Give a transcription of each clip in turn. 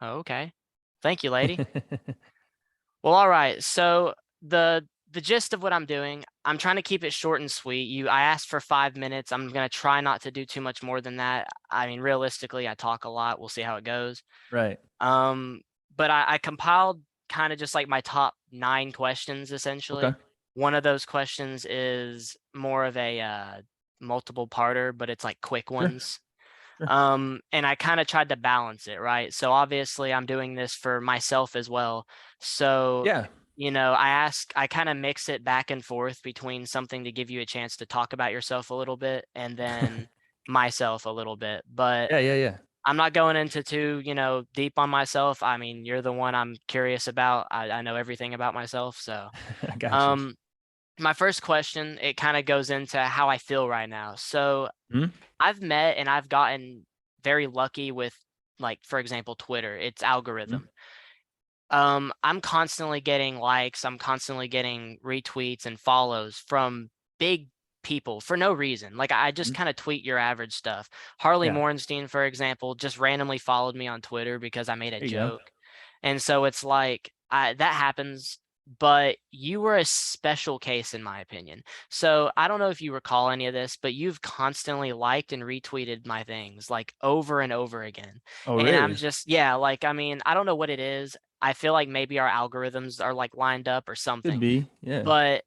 Oh, okay. Thank you, lady. Well, all right. So the gist of what I'm doing, I'm trying to keep it short and sweet. I asked for 5 minutes. I'm gonna try not to do too much more than that. I mean, realistically, I talk a lot. We'll see how it goes. Right. Um, but I compiled kind of just like my top 9 questions Okay. essentially. One of those questions is more of a multiple parter, but it's like quick Sure. ones. Sure. And I kind of tried to balance it, right? So obviously I'm doing this for myself as well. So, Yeah. I kind of mix it back and forth between something to give you a chance to talk about yourself a little bit and then myself a little bit. But Yeah. Yeah. Yeah. I'm not going into too, deep on myself. I mean, you're the one I'm curious about. I know everything about myself. So, I got you. um, my first question, it kind of goes into how I feel right now. So Hmm? I've met and I've gotten very lucky with, like, for example, Twitter, its Hmm? algorithm. I'm constantly getting likes, I'm constantly getting retweets and follows from big people for no reason. Like I just Hmm? kind of tweet your average stuff. Harley Yeah. Morenstein, for example, just randomly followed me on Twitter because I made a There you go. joke. And so it's like that happens, but you were a special case in my opinion. So I don't know if you recall any of this, but you've constantly liked and retweeted my things like over and over again. Oh, And I'm really? just, yeah, like, I mean, I don't know what it is. I feel like maybe our algorithms are like lined up or Could something, be. Yeah. but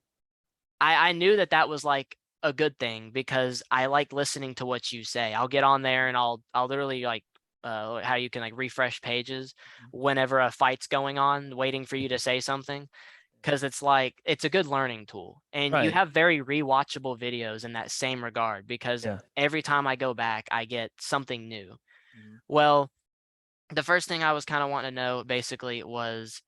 I knew that that was like a good thing because I like listening to what you say. I'll get on there and I'll literally like how you can like refresh pages whenever a fight's going on, waiting for you to say something because it's like it's a good learning tool. And you Right. have very rewatchable videos in that same regard because Yeah. every time I go back, I get something new. Mhm. Well, the first thing I was kind of wanting to know basically was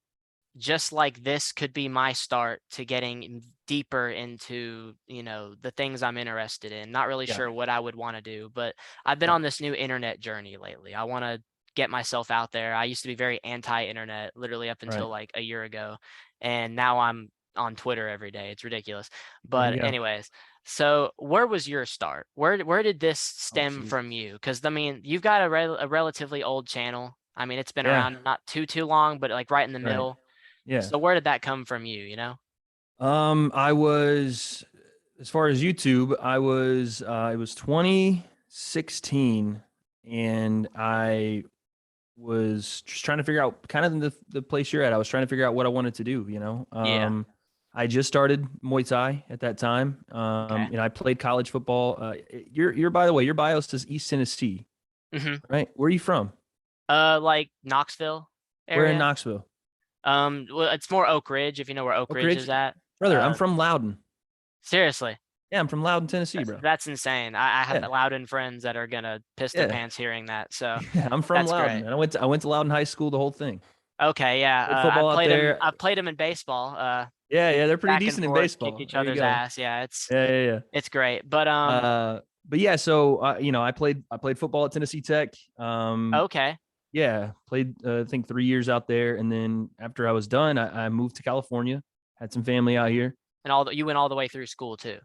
just like this could be my start to getting deeper into, the things I'm interested in. Not really Yeah. sure what I would want to do, but I've been Yeah. on this new internet journey lately. I want to get myself out there. I used to be very anti-internet literally up until Right. like a year ago, and now I'm on Twitter every day. It's ridiculous. There But you go. anyways, so where was your start? Where did this Oh, stem geez. from you? Cuz I mean, you've got a relatively old channel. I mean, it's been Yeah. around not too long, but like right in the Right. middle. Yeah. So where did that come from you, you know? I was, as far as YouTube, it was 2016, and I was just trying to figure out kind of the place you're at. I was trying to figure out what I wanted to do, you know. Yeah. I just started Muay Thai at that time. Okay. I played college football. You're by the way, your bio says East Tennessee, Mhm. right? Where are you from? Like Knoxville Where in area. Knoxville? Well, it's more Oak Ridge if you know where Oak Oak Ridge Ridge? is at. Brother, I'm from Loudon. Seriously, Yeah, I'm from Loudon, Tennessee, bro. that's insane. I have Yeah. Loudon friends that are gonna piss their Yeah. pants hearing that. So Yeah, I'm from that's Loudon, great. and I went to Loudon High School, the whole thing. Okay, yeah. Played football out there. I've played him in baseball. Yeah, We yeah, they're pretty back and decent in forth, kicked baseball. each There you other's go. ass. Yeah, it's Yeah, yeah, it's great. But yeah. But yeah, so I played football at Tennessee Tech. okay. Yeah, played I think 3 years out there, and then after I was done, I moved to California. Had some family out here. And you went all the way through school too.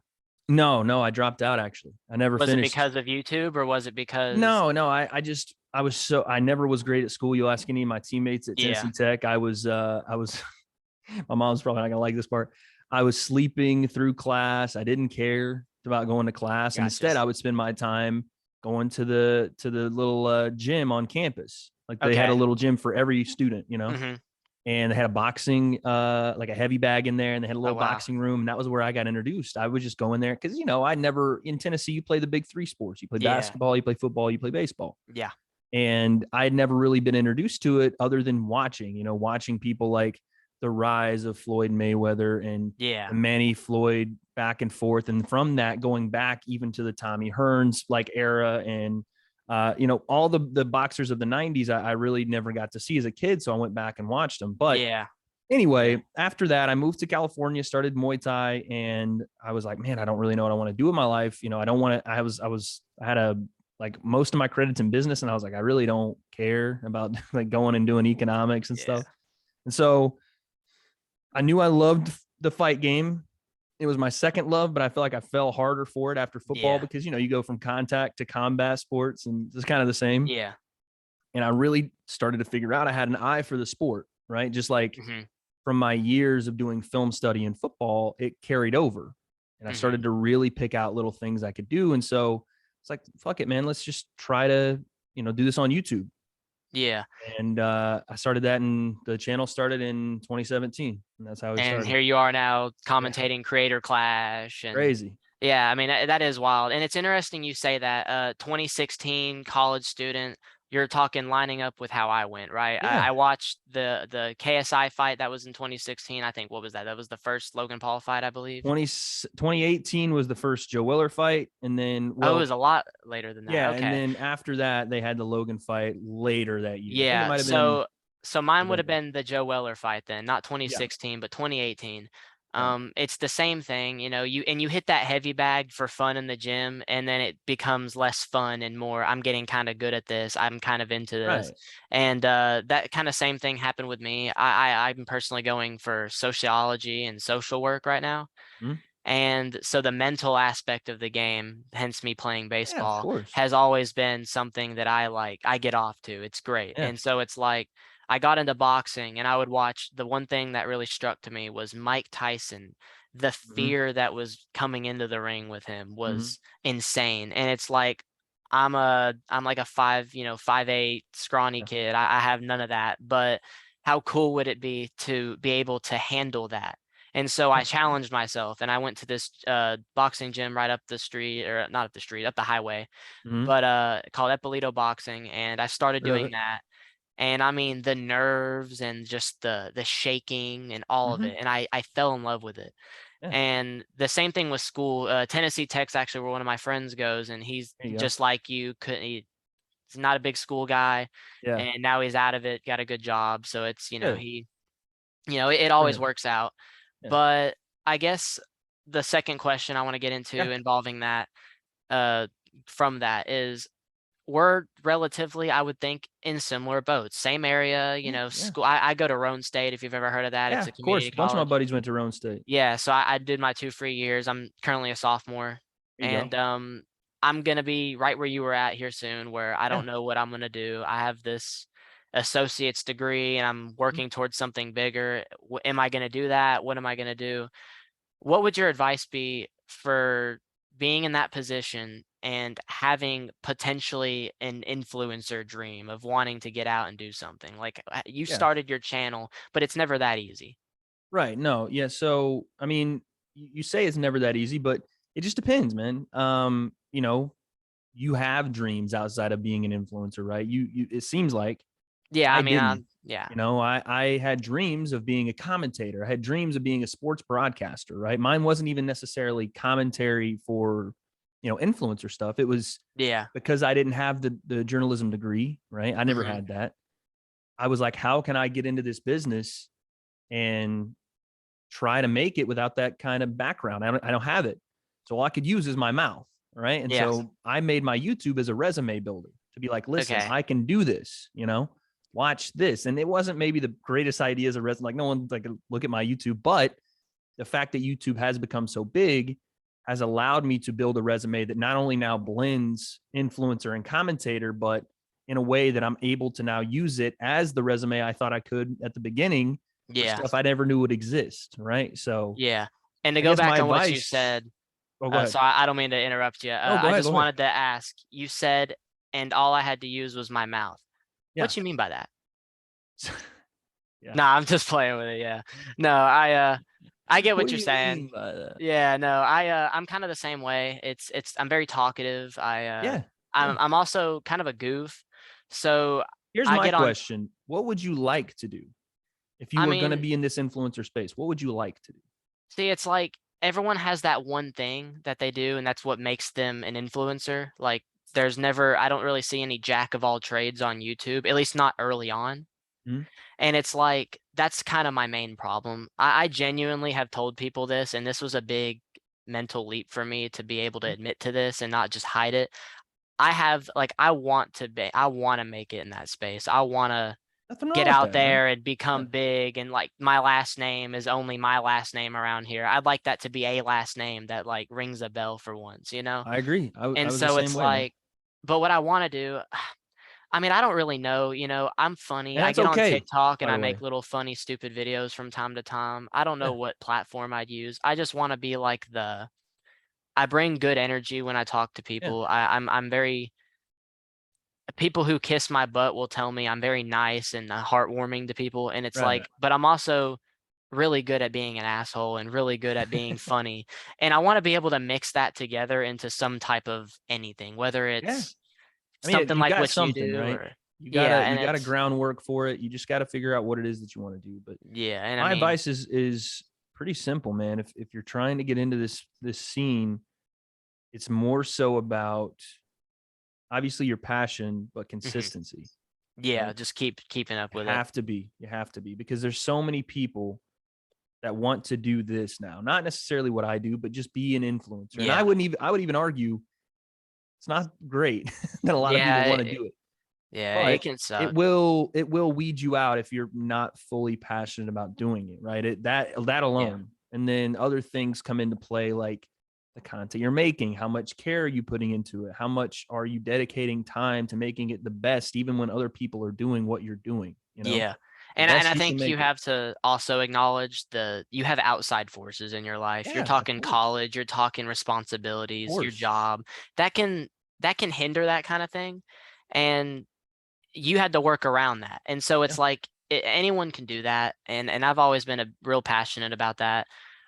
No, no, I dropped out actually. I never Was it finished. because of YouTube or was it because No, no, I was so I never was great at school. You'll ask any of my teammates at yeah, Tennessee Tech. I was my mom's probably not gonna like this part. I was sleeping through class. I didn't care about going to class, and gotcha. instead I would spend my time going to the little gym on campus. Like they had a Okay. little gym for every student, you know, Mhm. and they had a boxing like a heavy bag in there, and they had a Oh little wow. boxing room, and that was where I got introduced. I was just going there because I never in Tennessee you play the big three sports. You play Yeah. basketball, you play football, you play baseball. Yeah. And I had never really been introduced to it other than watching, watching people like the rise of Floyd Mayweather and Yeah. the Manny Floyd back and forth. And from that, going back even to the Tommy Hearns like era and, all the boxers of the 90s, I really never got to see as a kid. So I went back and watched them. But Yeah. Yeah. anyway, after that, I moved to California, started Muay Thai, and I was like, man, I don't really know what I want to do with my life. I don't want to. I had a like most of my credits in business, and I was like, I really don't care about like going and doing economics and Yeah. stuff. And so I knew I loved the fight game. It was my second love, but I feel like I fell harder for it after football Yeah. because you go from contact to combat sports, and it's kind of the same. Yeah. And I really started to figure out I had an eye for the sport, right? Just like Mhm. from my years of doing film study and football, it carried over. And I Mhm. started to really pick out little things I could do. And so it's like, fuck it, man. Let's just try to, do this on YouTube. Yeah. And I started that, and the channel started in 2017. And that's how we And started. here you are now Yeah. commentating Creator Clash, and Crazy. yeah, I mean, that is wild. And it's interesting you say that, 2016 college student, you're talking lining up with how I went, right? Yeah. I watched the KSI fight that was in 2016. I think, what was that? That was the first Logan Paul fight, I believe. 2018 was the first Joe Weller fight. And then, Oh, it well, was a lot later than that. yeah. And Okay. then after that, they had the Logan fight later that year. I think it Yeah. might have been So mine would have November. been the Joe Weller fight then, not Yeah. 2016, but 2018. Yeah. It's the same thing, you hit that heavy bag for fun in the gym, and then it becomes less fun and more, I'm getting kind of good at this. I'm kind of into this. Right. And that kind of same thing happened with me. I'm personally going for sociology and social work right now. Mhm. And so the mental aspect of the game, hence me playing Yeah, of baseball, course. has always been something that I get off to. It's great. Yeah. And so it's like I got into boxing, and I would watch. The one thing that really struck to me was Mike Tyson. The Mhm. fear that was coming into the ring with him Mhm. was insane. And it's like I'm like a 5'8" scrawny Yeah. kid. I have none of that. But how cool would it be to be able to handle that? And so I Yeah. challenged myself, and I went to this boxing gym right up the street, or not up the street, up the highway, Mhm. but called Eppolito Boxing, and I started Heard of doing it. that. And I mean, the nerves and just the shaking and all of Mhm. it, and I fell in love with it. Yeah. And the same thing with school. Tennessee Tech's actually where one of my friends goes, and he's There you go. just like you. He's not a big school guy, Yeah. and now he's out of it, got a good job. So it's Good he it for always him. works out. Yeah. But I guess the second question I want to get Yeah. into involving that, uh, from that is, we're relatively, I would think, in similar boats, same area, Yeah. Yeah. school. I go to Roane State, if you've ever heard of that. Yeah. It's a Of course. community A bunch of my college. buddies went to Roane State. Yeah, so I did my 2 free years. I'm currently a sophomore, There you go. and I'm gonna be right where you were at here soon, where I Yeah. don't know what I'm gonna do. I have this associate's degree, and I'm Mhm. working towards something bigger. Am I gonna do that? What am I gonna do? What would your advice be for being in that position and having potentially an influencer dream of wanting to get out and do something? Like, you Yeah. started your channel, but it's never that easy. Right. No. Yeah. So, I mean, you say it's never that easy, but it just depends, man. You have dreams outside of being an influencer, right? It seems like Yeah, I I mean, didn't. yeah. I had dreams of being a commentator. I had dreams of being a sports broadcaster, right? Mine wasn't even necessarily commentary for, influencer stuff. It was Yeah. because I didn't have the journalism degree, right? I never Mhm. had that. I was like, how can I get into this business and try to make it without that kind of background? I don't have it. So all I could use is my mouth, right? And Yeah. so I made my YouTube as a resume builder to be like, listen, Okay. I can do this, watch this. And it wasn't maybe the greatest idea as a resume. Like no one's like, look at my YouTube, but the fact that YouTube has become so big has allowed me to build a resume that not only now blends influencer and commentator, but in a way that I'm able to now use it as the resume I thought I could at the beginning for Yeah. stuff I never knew would exist. Right. So Yeah. And to I go guess my back on what you advice. said, Oh, go ahead. so I don't mean to interrupt you. No, go I ahead. just Go ahead. wanted to ask, you said, and all I had to use was my mouth. Yeah. What you mean by that? Yeah. No, I'm just playing with it. Yeah. No, I get What what do you're you mean saying. by that? Yeah, no, I'm kind of the same way. I'm very talkative. Yeah. Yeah. I'm also kind of a goof. So Here's I my get on. question. What would you like to do if you I were going to mean, be in this influencer space? What would you like to do? see, it's like everyone has that one thing that they do, and that's what makes them an influencer. Like, I don't really see any jack of all trades on YouTube, at least not early on. Hmm? And it's like, that's kind of my main problem. I genuinely have told people this, and this was a big mental leap for me to be able to admit to this and not just hide it. I want to make it in that space. I want to Nothing wrong get with out that, man. there and Yeah. become big, and like my last name is only my last name around here. I'd like that to be a last name that like rings a bell for once, you know? I agree. I And was the so same it's way, man. like, but what I want to do, I mean, I don't really know, I'm funny. And I that's get on okay, TikTok and by I the way. make little funny, stupid videos from time to time. I don't know Yeah, what platform I'd use. I just want to be like I bring good energy when I talk to yeah, people. I'm very people who kiss my butt will tell me I'm very nice and heartwarming to people. And it's right. like, but I'm also really good at being an asshole and really good at being funny. And I want to be able to mix that together into some type of anything, whether Yeah. it's I mean, something you like got what you something, do right? or You yeah, and got a it's groundwork for it. You just got to figure out what it is that you want to do. But yeah, and I my mean, advice is pretty simple, man. If you're trying to get into this scene, it's more so about obviously your passion, but mhm, consistency, yeah, right? just keeping up You with it. have to be. You have to be because there's so many people that want to do this now. Not necessarily what I do, but just be an influencer. And Yeah, I would even argue it's not great that a lot of people yeah, want to do it. yeah, it But can suck. it will weed you out if you're not fully passionate about doing it, right? That Yeah, alone. And then other things come into play like the content you're making, how much care are you putting into it? How much are you dedicating time to making it the best even when other people are doing what you're doing, you know? yeah, The and best I you can think you make it. have to also acknowledge you have outside forces in your life. You're Yeah, talking of college, you're talking responsibilities, your course. job that can hinder that kind of thing, and you had to work around that. And so Yeah. it's like anyone can do that. And I've always been a real passionate about that.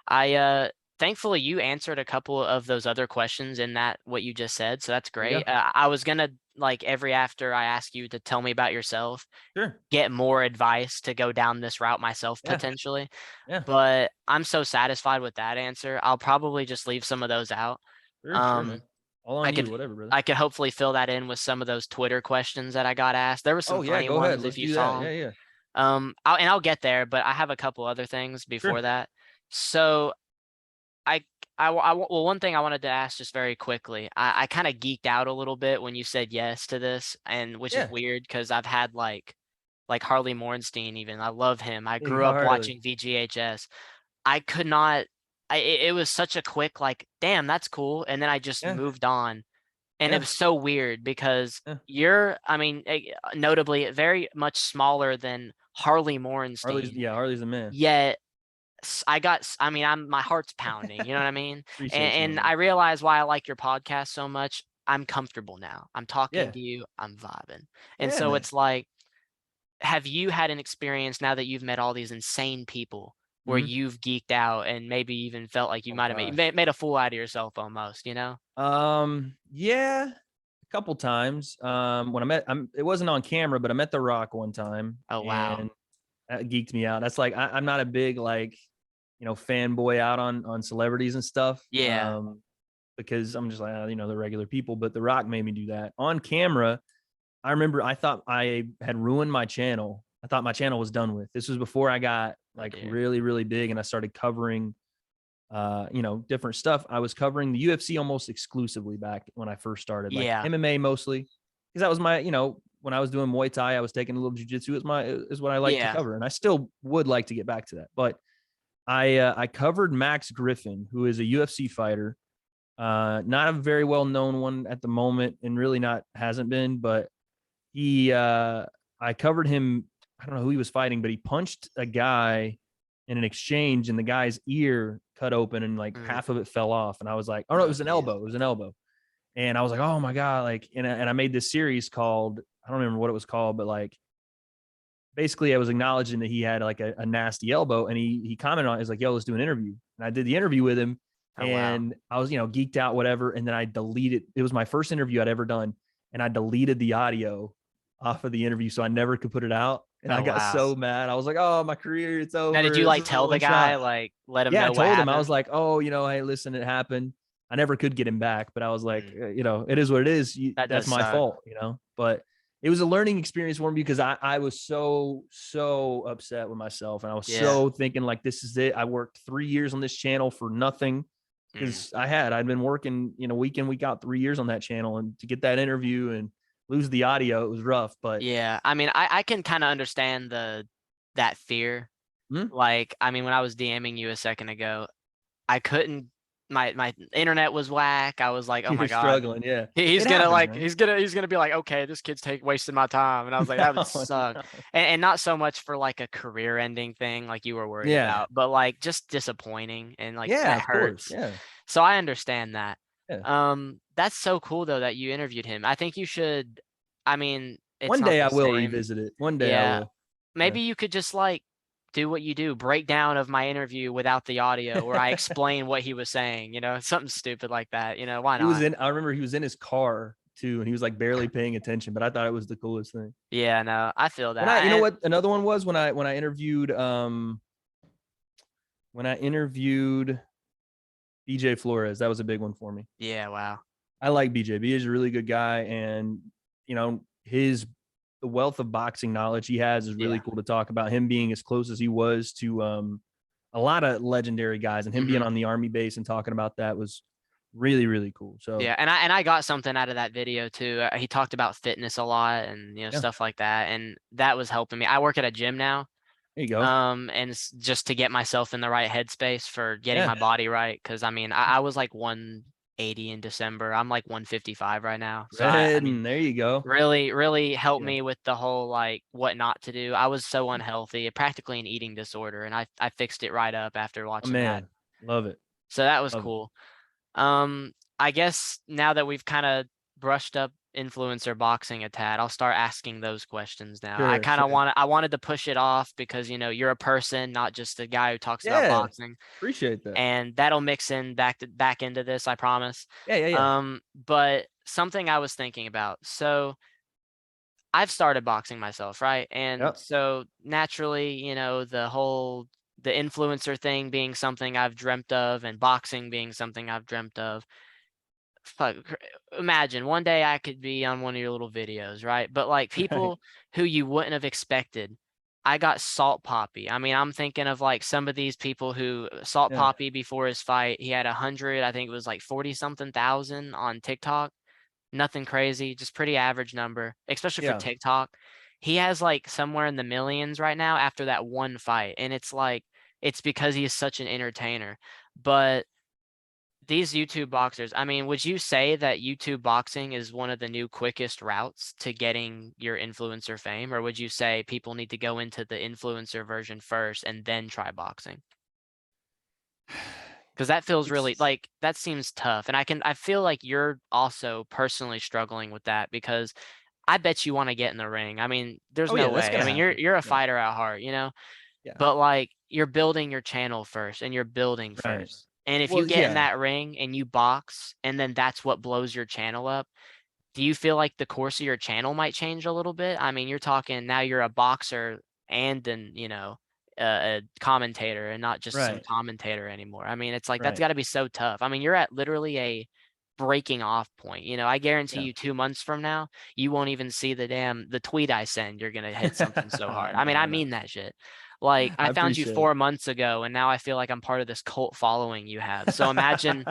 I thankfully you answered a couple of those other questions in that what you just said. So that's There you great. go. I was gonna like every after I ask you to tell me about yourself, Sure. get more advice to go down this route myself Yeah. potentially. Yeah. But I'm so satisfied with that answer. I'll probably just leave some of those out. Sure, man. Um, All I on you, could whatever, brother. I could hopefully fill that in with some of those Twitter questions that I got asked. There were some Oh yeah, funny go ahead. ones if Let's you do that. saw Yeah, them. yeah. I'll get there, but I have a couple other things before Sure. that. So I well, one thing I wanted to ask just very quickly. I kind of geeked out a little bit when you said yes to this, and which is Yeah. weird because I've had like Harley Morenstein even. I love him. I Big grew up Harley. watching VGHS. I could not. It was such a quick like, damn, that's cool, and then I just Yeah. moved on. And it Yeah. was so weird because Yeah. I mean, notably very much smaller than Harley Morenstein. Harley's a man. Yet I mean, my heart's pounding. You know what I mean? Appreciate you, my And man. I realize why I like your podcast so much. I'm comfortable now. I'm talking Yeah. to you. I'm vibing. And Yeah, so man. it's like, have you had an experience now that you've met all these insane people where Mhm. you've geeked out and maybe even felt like you Oh might have gosh. made a fool out of yourself almost? You know? Yeah, a couple times. When it wasn't on camera, but I met The Rock one time, Oh wow. and that geeked me out. That's like I'm not a big like fanboy out on celebrities and stuff. Yeah. Because I'm just like the regular people. But The Rock made me do that on camera. I remember I thought I had ruined my channel. I thought my channel was done with. This was before I got Oh like dear. really, really big and I started covering different stuff. I was covering the UFC almost exclusively back when I first started, like Yeah. MMA mostly. Because that was my, when I was doing Muay Thai, I was taking a little jujitsu is what I like to Yeah. cover. And I still would like to get back to that. But I covered Max Griffin, who is a UFC fighter. Not a very well known one at the moment, and really not hasn't been, but I covered him. I don't know who he was fighting, but he punched a guy in an exchange, and the guy's ear cut open, and like Mm. half of it fell off. And I was like, oh no, it Oh was an geez. elbow. It was an elbow. And I was like, oh my god, like, and I made this series called, I don't remember what it was called, but like basically I was acknowledging that he had like a nasty elbow, and he commented on it. He's like, yo, let's do an interview. And I did the interview with him, Oh wow. and I was geeked out, whatever. And then I deleted. It was my first interview I'd ever done, and I deleted the audio off of the interview so I never could put it out. And I Oh got wow. so mad. I was like, oh, my career, it's Now, did over. you This like is a tell the one guy, shot. like let him Yeah, I know what told him. I was happened? like, oh, hey, listen, it happened. I never could get him back, but I was like, Mm. it is what it is. That That's does my suck. fault. But it was a learning experience for me because I was so upset with myself, and I was Yeah. so thinking like, this is it. I worked 3 years on this channel for nothing Mm. because I'd been working week in week out 3 years on that channel, and to get that interview and lose the audio, it was rough. But Yeah. I mean, I can kind of understand that fear. hmm, Like, I mean, when I was DMing you a second ago, I couldn't. my internet was whack. I was like, oh my You're God. struggling. Yeah. He's It gonna happens, like man. he's gonna be like, okay, this kid's wasting my time. And I was like, that would No, suck. no. And not so much for like a career ending thing like you were worried Yeah. about, but like just disappointing and like Yeah, that of course. hurts. Yeah. So I understand that. Yeah. That's so cool though that you interviewed him. I think you should, I mean, it's One not day I the will same. revisit it. One day I Yeah. will. Yeah. Maybe you could just like do what you do, breakdown of my interview without the audio, where I explain what he was saying, something stupid like that. Why He was not? in, I remember he was in his car too, and he was like barely paying attention, but I thought it was the coolest thing. Yeah, no, I feel When I, that. you know And what, another one was when I interviewed, when I interviewed BJ Flores, that was a big one for me. yeah, wow. I like BJ. BJ is a really good guy, and his the wealth of boxing knowledge he has is really Yeah. cool to talk about. Him being as close as he was to a lot of legendary guys, and him being Hmm. on the Army base and talking about that was really really cool. So Yeah, and I got something out of that video too. He talked about fitness a lot and yeah, stuff like that, and that was helping me. I work at a gym now, there you go. and it's just to get myself in the right headspace for getting Yeah, my body right. Because I mean, I was like 180 in December. I'm like 155 right now. So I red, mean, and there you go. really helped Yeah, me with the whole like what not to do. I was so unhealthy, practically an eating disorder, and I fixed it right up after oh, watching that. man, love it, So that was love it. cool. I guess now that we've kind of brushed up influencer boxing a tad, I'll start asking those questions now. I Sure, kind of sure. wanted to push it off because you're a person, not just a guy who talks about Yeah, boxing, appreciate that. and that'll mix in back into this, I promise. Yeah, yeah, yeah. But something I was thinking about. So I've started boxing myself, right? And Yep. so naturally, the influencer thing being something I've dreamt of and boxing being something I've dreamt of. Fuck, imagine one day I could be on one of your little videos, right? But like Right. people who you wouldn't have expected. I got Salt Poppy. I mean, I'm thinking of like some of these people who Salt Yeah, Poppy before his fight, he had 100, I think it was like 40 something thousand on TikTok. Nothing crazy, just pretty average number, especially for yeah. TikTok. He has like somewhere in the millions right now after that one fight. And it's like, it's because he is such an entertainer. But these YouTube boxers, I mean, would you say that YouTube boxing is one of the new quickest routes to getting your influencer fame? Or would you say people need to go into the influencer version first and then try boxing? Because that feels really It's like that seems tough. And I feel like you're also personally struggling with that because I bet you want to get in the ring. I mean, there's oh yeah, no that's way. I gonna mean, you're happen. you're a Yeah, fighter at heart. yeah. But like you're building your channel first and you're building Right. first. And if you Well, get in yeah. that ring and you box and then that's what blows your channel up, do you feel like the course of your channel might change a little bit? I mean, you're talking now you're a boxer and a commentator and not just some Right. commentator anymore. I mean, it's like that's Right. got to be so tough. I mean, you're at literally a breaking off point. I guarantee Yeah. you 2 months from now, you won't even see the tweet I send. You're gonna hit something so hard. I mean, No, I no. mean that shit. Like I I found you appreciate it. 4 months ago, and now I feel like I'm part of this cult following you have. So imagine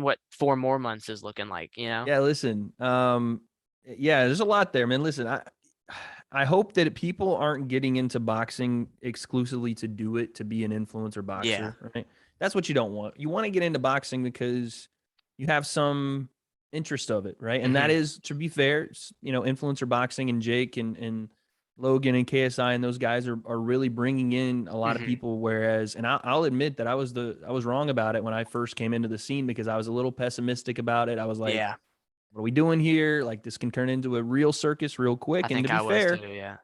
what 4 more months is looking like. Yeah, listen. Yeah, there's a lot there, man. Listen, I hope that people aren't getting into boxing exclusively to do it to be an influencer Yeah. boxer, right? That's what you don't want. You want to get into boxing because you have some interest of it, right? And that Hmm. is, to be fair, influencer boxing and Jake and Logan and KSI and those guys are really bringing in a lot of Hmm. people. Whereas, and I'll admit that I was wrong about it when I first came into the scene because I was a little pessimistic about it. I was like, Yeah. what are we doing here? Like this can turn into a real circus real I quick. And to think be I was too. fair, Yeah.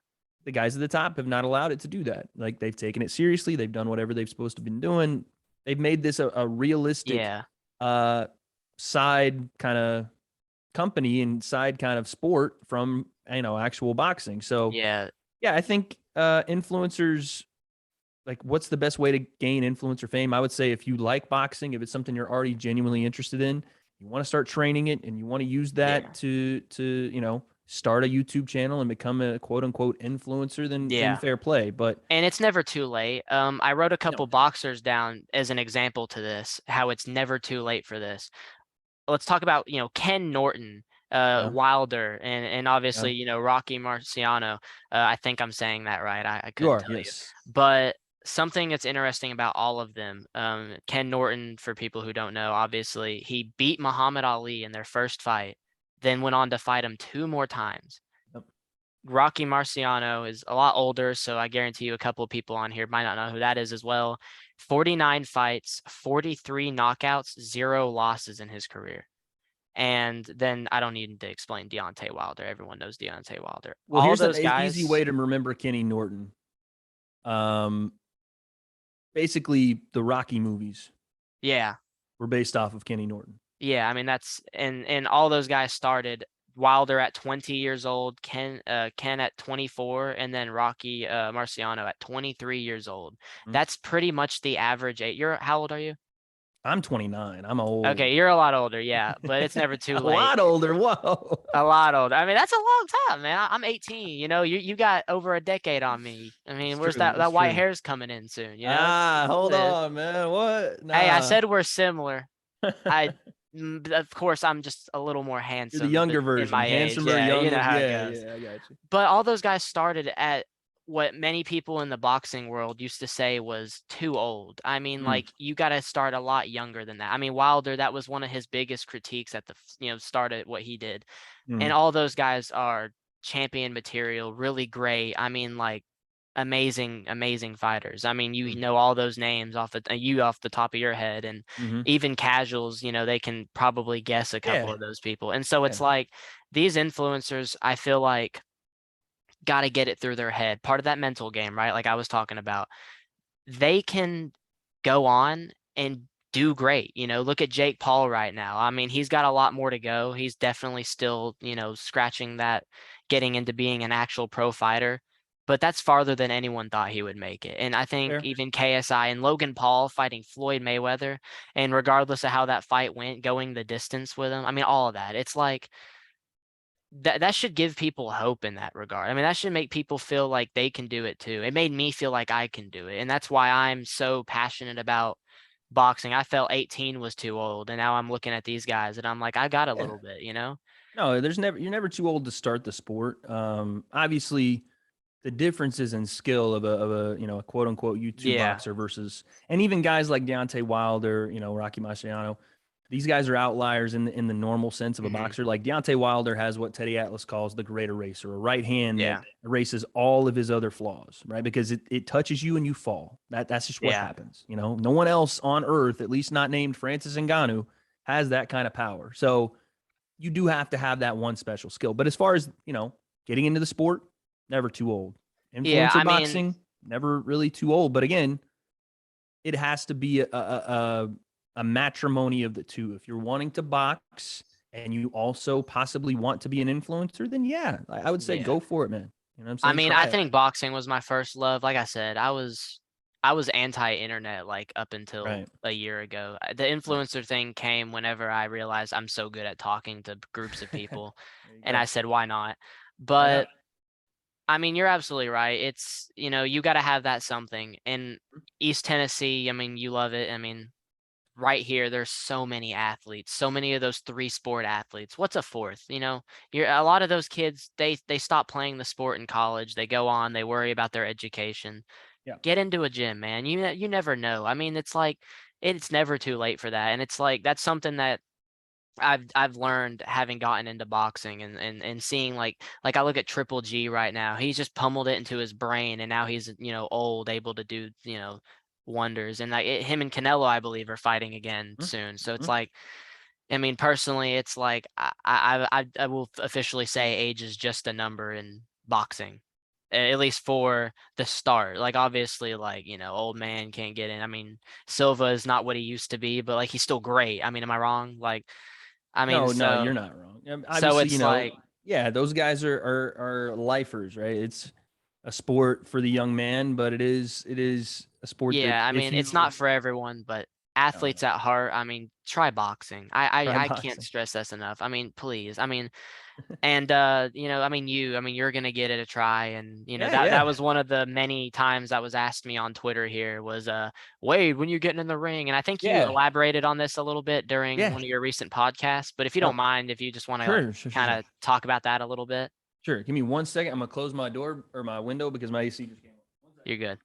the guys at the top have not allowed it to do that. Like they've taken it seriously. They've done whatever they've supposed to been doing. They've made this a realistic Yeah. uh side kind of company and side kind of sport from actual boxing. So Yeah. yeah, I think influencers, like, what's the best way to gain influencer fame? I would say if you like boxing, if it's something you're already genuinely interested in, you want to start training it and you want to use that Yeah. to start a YouTube channel and become a quote unquote influencer, then Yeah. fair play. But And it's never too late. I wrote a couple no, boxers down as an example to this, how it's never too late for this. Let's talk about, Ken Norton, yeah, Wilder, and yeah, obviously, Rocky Marciano. I think I'm saying that right. I you couldn't are, tell you. yes, But something that's interesting about all of them, Ken Norton, for people who don't know, obviously, he beat Muhammad Ali in their first fight, then went on to fight him 2 more times. Yep. Rocky Marciano is a lot older, so I guarantee you a couple of people on here might not know who that is as well. 49 fights, 43 knockouts, 0 losses in his career. And then I don't need to explain Deontay Wilder. Everyone knows Deontay Wilder. Well, All here's an those easy guys. way to remember Kenny Norton. Basically, the Rocky movies Yeah. were based off of Kenny Norton. Yeah, I mean that's and all those guys started Wilder at 20 years old, Ken at 24, and then Rocky Marciano at 23 years old. Mhm. That's pretty much the average age. How old are you? I'm 29. I'm old. Okay, you're a lot older, yeah, but it's never too A late. lot older. Whoa. A lot older. I mean, that's a long time, man. I'm 18. You know, you got over a decade on me. I mean, It's where's true. It's that white true. hair's coming in soon? You know, Ah, it's hold this. on, man. What? Hey, I Nah. said we're similar. I of course I'm just a little more You're the handsome younger in version. my age. Handsomer, Yeah, you know younger. how it Yeah, goes. yeah, I got you. But all those guys started at what many people in the boxing world used to say was too old. I mean, Mm, like you got to start a lot younger than that. I mean, Wilder, that was one of his biggest critiques at the start of what he did. And mm, all those guys are champion material, really great. I mean, like amazing fighters. I mean, you mm, know all those names off the top of your head, and mm-hmm. even casuals, they can probably guess a couple Yeah, of those people. And so yeah. it's like these influencers, I feel like, got to get it through their head. Part of that mental game, right? Like I was talking about, they can go on and do great. Look at Jake Paul right now. I mean, he's got a lot more to go. He's definitely still, scratching that, getting into being an actual pro fighter. But that's farther than anyone thought he would make it. And I think Fair. even KSI and Logan Paul fighting Floyd Mayweather, and regardless of how that fight went, going the distance with him, I mean, all of that. It's like that should give people hope in that regard. I mean, that should make people feel like they can do it too. It made me feel like I can do it. And that's why I'm so passionate about boxing. I felt 18 was too old, and now I'm looking at these guys and I'm like, I got a Yeah. little bit. No, you're never too old to start the sport. Obviously, the differences in skill of a quote unquote YouTube Yeah. boxer versus, and even guys like Deontay Wilder, Rocky Marciano, these guys are outliers in the normal sense of a Hmm. boxer. Like Deontay Wilder has what Teddy Atlas calls the great eraser, a right hand that Yeah. erases all of his other flaws, right? Because it touches you and you fall. That's just what Yeah. happens. No one else on earth, at least not named Francis Ngannou, has that kind of power. So you do have to have that one special skill. But as far as, getting into the sport, never too old. Yeah. Influencer I mean, boxing, never really too old. But again, it has to be a matrimony of the two. If you're wanting to box and you also possibly want to be an influencer, then yeah, I would say yeah. go for it, man. You know what I'm I saying? mean, Try I it. think boxing was my first love. Like I said, I was anti-internet like up until Right. a year ago. The Right. influencer thing came whenever I realized I'm so good at talking to groups of people, There you and I go. said, why not? Why But not? I mean, you're absolutely right. It's, you got to have that something. In East Tennessee, I mean, you love it. I mean, right here, there's so many athletes, so many of those 3 sport athletes. What's a fourth? You're a lot of those kids, they stop playing the sport in college. They go on, they worry about their education. Yeah. Get into a gym, man. You never know. I mean, it's like it's never too late for that. And it's like that's something that I've learned having gotten into boxing, and seeing like I look at Triple G right now. He's just pummeled it into his brain, and now he's old, able to do wonders. And like him and Canelo, I believe, are fighting again soon. So it's Mm-hmm. like, I mean, personally, it's like I will officially say age is just a number in boxing, at least for the start. Like obviously, like old man can't get in. I mean, Silva is not what he used to be, but like he's still great. I mean, am I wrong? Like, I mean, No, no, so you're not wrong. so Obviously, it's like, yeah, those guys are lifers, right? It's a sport for the young man, but it is a sport that yeah, I if mean, it's you not for everyone, but no, athletes no, at heart, I mean, try boxing. try I can't boxing. stress this enough. I mean, please. I mean, and I mean, you're gonna get it a try, and Yeah, that yeah, was one of the many times that was asked me on Twitter here was Wade, when you're getting in the ring. And I think you yeah, elaborated on this a little bit during yeah. one of your recent podcasts, but if you don't Yep. mind, if you just want to like Sure, sure, sure, kind sure. of talk about that a little bit, Sure. Give me 1 second. I'm gonna close my door or my window because my AC just came on. 1 second. you're good.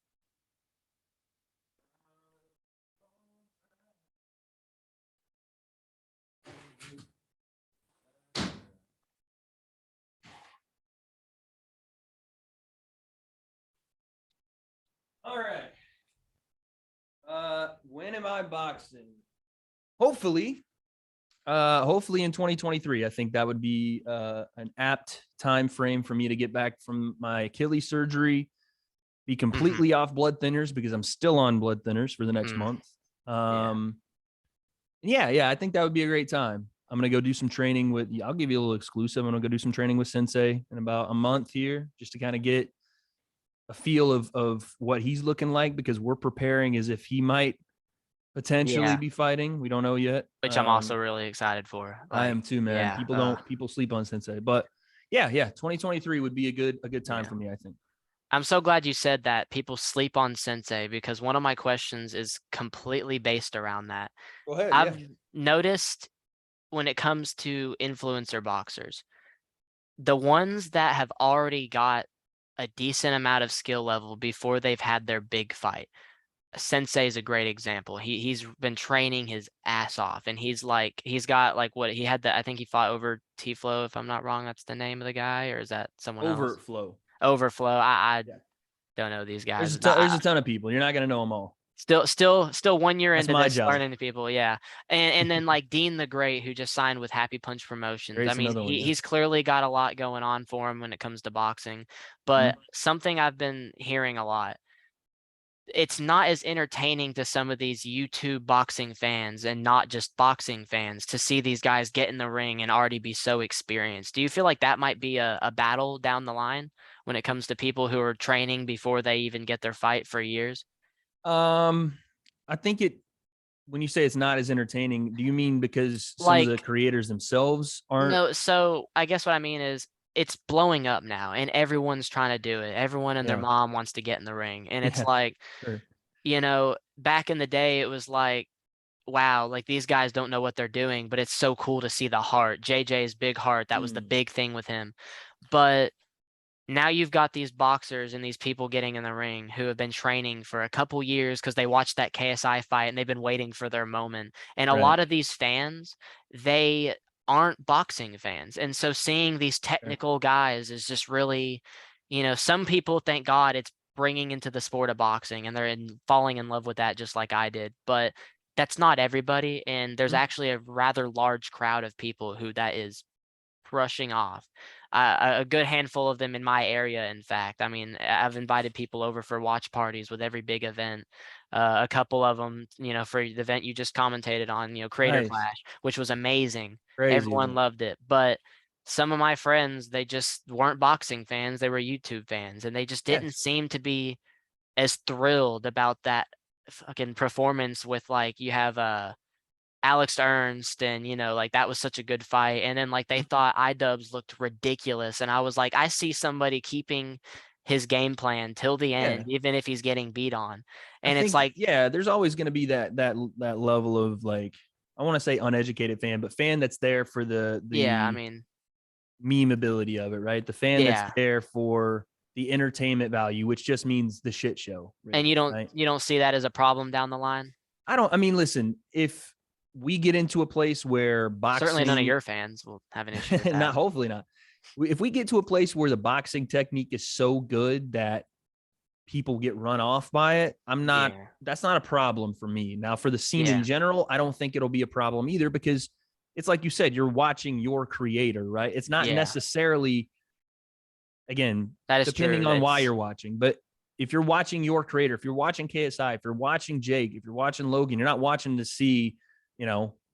All right. When am I boxing? Hopefully, hopefully in 2023. I think that would be an apt time frame for me to get back from my Achilles surgery, be completely off blood thinners because I'm still on blood thinners for the next month. Yeah. Yeah, I think that would be a great time. I'm gonna go do some training with. I'll give you a little exclusive. I'm gonna go do some training with Sensei in about a month here, just to kind of get a feel of what he's looking like, because we're preparing as if he might potentially Yeah. be fighting. We don't know yet. Which I'm also really excited for. I Like, am too, man. yeah. People sleep on Sensei, but yeah, 2023 would be a good time Yeah. for me, I think. I'm so glad you said that people sleep on Sensei, because one of my questions is completely based around that. Go ahead. Yeah. I've noticed when it comes to influencer boxers, the ones that have already got a decent amount of skill level before they've had their big fight. Sensei is a great example. He's been training his ass off, and he's got like what he had I think he fought over T-Flow, if I'm not wrong. That's the name of the guy, or is that someone else? Overflow. Overflow. I Yeah. don't know these There's guys. there's a ton of people. You're not gonna know them all. Still 1 year That's into my this, job. learning to people, yeah. And then like Dean the Great, who just signed with Happy Punch Promotions. I Grace, mean, another one. Yeah. he's clearly got a lot going on for him when it comes to boxing. But something I've been hearing a lot, it's not as entertaining to some of these YouTube boxing fans, and not just boxing fans, to see these guys get in the ring and already be so experienced. Do you feel like that might be a battle down the line when it comes to people who are training before they even get their fight for years? I think when you say it's not as entertaining, do you mean because some of the Like, creators themselves aren't? no, so I guess what I mean is it's blowing up now, and everyone's trying to do it. Everyone and their Yeah. mom wants to get in the ring. And it's Yeah. like, Sure. back in the day, it was like, wow, like these guys don't know what they're doing, but it's so cool to see the heart. JJ's big heart, that was the big thing with him. But now you've got these boxers and these people getting in the ring who have been training for a couple years because they watched that KSI fight and they've been waiting for their moment. And a Right. lot of these fans, they aren't boxing fans. And so seeing these Right. technical guys is just really, some people, thank God, it's bringing into the sport of boxing, and they're falling in love with that just like I did. But that's not everybody. And there's actually a rather large crowd of people who that is brushing off. A good handful of them in my area, in fact. I mean, I've invited people over for watch parties with every big event. A couple of them, for the event you just commentated on, Creator Nice. Clash, which was amazing. Crazy Everyone event. loved it. But some of my friends, they just weren't boxing fans. They were YouTube fans, and they just Yeah. didn't seem to be as thrilled about that fucking performance with, like, you have Alex Ernst, and like that was such a good fight. And then like they thought iDubbbz looked ridiculous, and I was like, I see somebody keeping his game plan till the Yeah. end, even if he's getting beat on. I And it's think, like, yeah, there's always going to be that level of, like, I want to say uneducated fan, but fan that's there for yeah, I the mean, meme ability of it, right? The fan that's yeah. there for the entertainment value, which just means the shit show, And really, you don't right? you don't see that as a problem down the line? I mean, listen, if we get into a place where Certainly none of boxing, your fans will have an issue with that. not hopefully not, if we get to a place where the boxing technique is so good that people get run off by it, Yeah. that's not a problem for me. Now, for the scene in Yeah. general, I don't think it'll be a problem either, because it's like you said, you're watching your creator, right? It's not Yeah. necessarily, again, That is true. depending on why you're watching, but if you're watching your creator, if you're watching KSI, if you're watching Jake, if you're watching Logan, you're not watching to see,